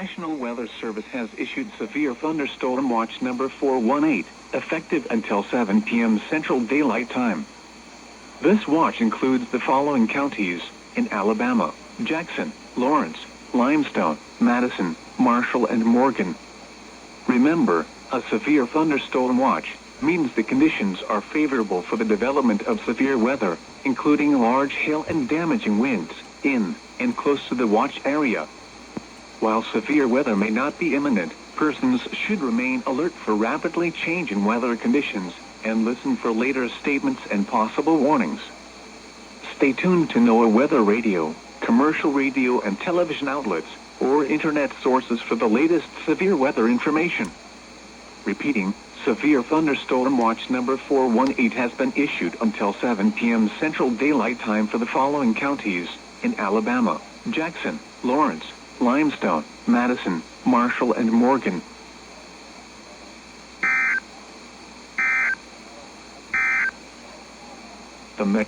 National Weather Service has issued severe thunderstorm watch number 418, effective until 7 p.m. Central Daylight Time. This watch includes the following counties in Alabama: Jackson, Lawrence, Limestone, Madison, Marshall, and Morgan. Remember, a severe thunderstorm watch means the conditions are favorable for the development of severe weather, including large hail and damaging winds, in and close to the watch area. While severe weather may not be imminent, persons should remain alert for rapidly changing weather conditions and listen for later statements and possible warnings. Stay tuned to NOAA weather radio, commercial radio and television outlets, or internet sources for the latest severe weather information. Repeating, severe thunderstorm watch number 418 has been issued until 7 p.m. Central Daylight Time for the following counties in Alabama: Jackson, Lawrence, Limestone, Madison, Marshall, and Morgan. The Metro